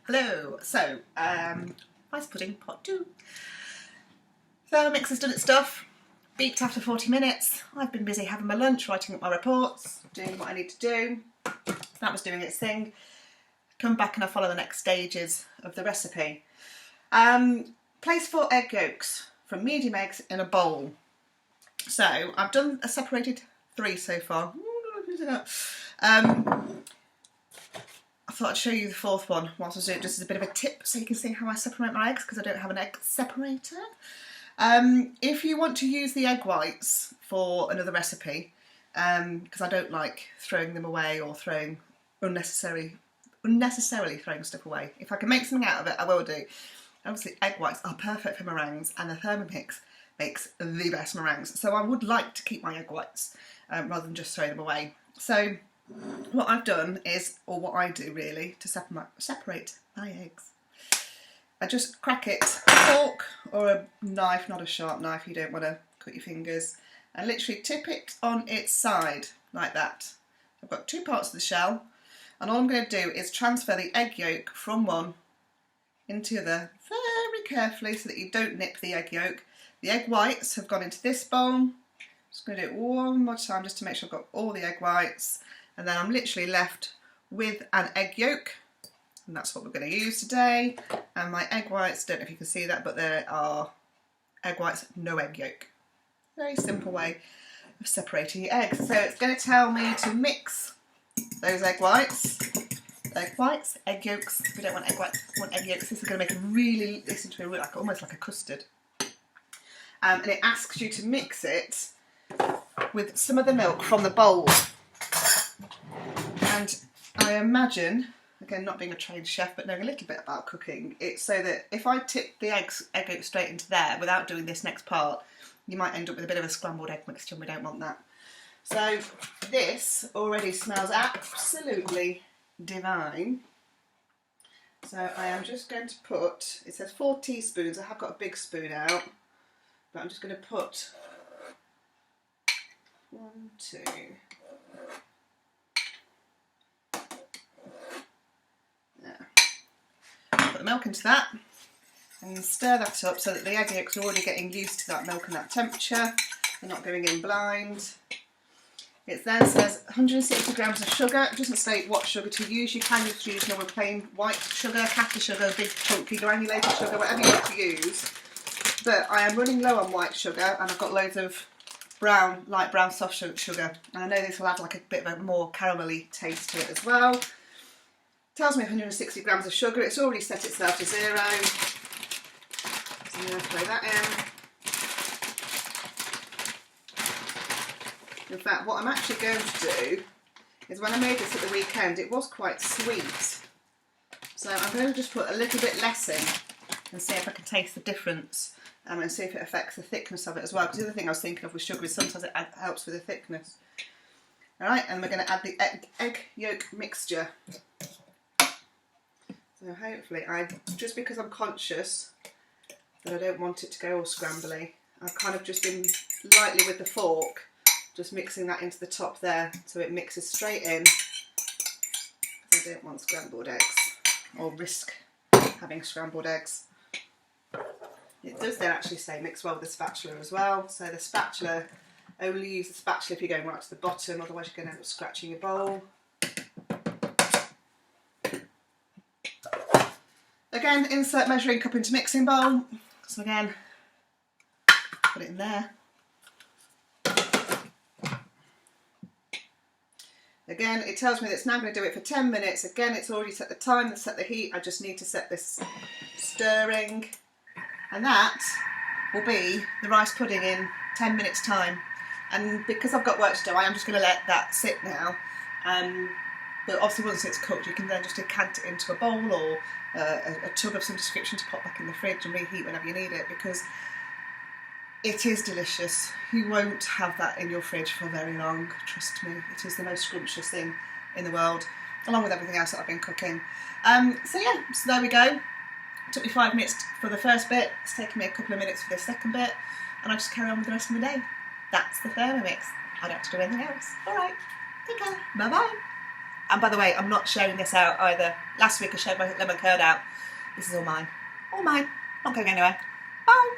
Hello. So, rice pudding pot 2. Thermomix has done its stuff. Beeped after 40 minutes. I've been busy having my lunch, writing up my reports, doing what I need to do. That was doing its thing. Come back and I follow the next stages of the recipe. Place 4 egg yolks from medium eggs in a bowl. So I've done a separated 3 so far. I thought I'd show you the 4th one whilst I was doing it, just as a bit of a tip so you can see how I separate my eggs, because I don't have an egg separator. If you want to use the egg whites for another recipe, because I don't like throwing them away or throwing unnecessarily throwing stuff away. If I can make something out of it, I will do. Obviously egg whites are perfect for meringues, and the Thermomix makes the best meringues. So I would like to keep my egg whites rather than just throw them away. So what I've done is, or what I do really, to separate my eggs, I just crack it with a fork or a knife, not a sharp knife, you don't want to cut your fingers, and literally tip it on its side like that. I've got 2 parts of the shell, and all I'm going to do is transfer the egg yolk from one into the other very carefully so that you don't nip the egg yolk. The egg whites have gone into this bowl. I'm just going to do it one more time just to make sure I've got all the egg whites. And then I'm literally left with an egg yolk, and that's what we're going to use today. And my egg whites, don't know if you can see that, but there are egg whites, no egg yolk. Very simple way of separating your eggs. So it's going to tell me to mix those egg whites, egg yolks. We don't want egg whites, we want egg yolks. This is going to make this into almost like a custard. And it asks you to mix it with some of the milk from the bowl. And I imagine, again not being a trained chef but knowing a little bit about cooking, it's so that if I tip the egg yolk straight into there without doing this next part, you might end up with a bit of a scrambled egg mixture, and we don't want that. So this already smells absolutely divine. So I am just going to put, it says 4 teaspoons, I have got a big spoon out, but I'm just going to put 1, 2... Put the milk into that and stir that up so that the egg yolks are already getting used to that milk and that temperature. They're not going in blind. It then says 160 grams of sugar. It doesn't state what sugar to use. You can just use normal plain white sugar, caster sugar, big chunky granulated sugar, whatever you like to use. But I am running low on white sugar, and I've got loads of light brown soft sugar. And I know this will add like a bit of a more caramelly taste to it as well. Tells me 160 grams of sugar. It's already set itself to 0. So I'm going to throw that in. In fact, what I'm actually going to do is, when I made this at the weekend, it was quite sweet. So I'm going to just put a little bit less in and see if I can taste the difference, and see if it affects the thickness of it as well. Because the other thing I was thinking of with sugar is sometimes it helps with the thickness. Alright, and we're going to add the egg yolk mixture. So hopefully, just because I'm conscious that I don't want it to go all scrambly, I've kind of just been lightly with the fork, just mixing that into the top there so it mixes straight in. I don't want scrambled eggs, or risk having scrambled eggs. It does then actually say mix well with the spatula as well, so the spatula, only use the spatula if you're going right to the bottom, otherwise you're going to end up scratching your bowl. Again, insert measuring cup into mixing bowl. So again, put it in there. Again, it tells me that it's now going to do it for 10 minutes. Again, it's already set the time and set the heat. I just need to set this stirring. And that will be the rice pudding in 10 minutes time. And because I've got work to do, I am just going to let that sit now. But obviously once it's cooked, you can then just decant it into a bowl or a tub of some description to pop back in the fridge and reheat whenever you need it, because it is delicious. You won't have that in your fridge for very long, trust me. It is the most scrumptious thing in the world, along with everything else that I've been cooking. So yeah, so there we go. It took me 5 minutes for the first bit, it's taken me a couple of minutes for the second bit, and I just carry on with the rest of my day. That's the Thermomix. I don't have to do anything else. Alright, take care, bye bye. And by the way, I'm not sharing this out either. Last week I shared my lemon curd out. This is all mine. All mine. Not going anywhere. Bye.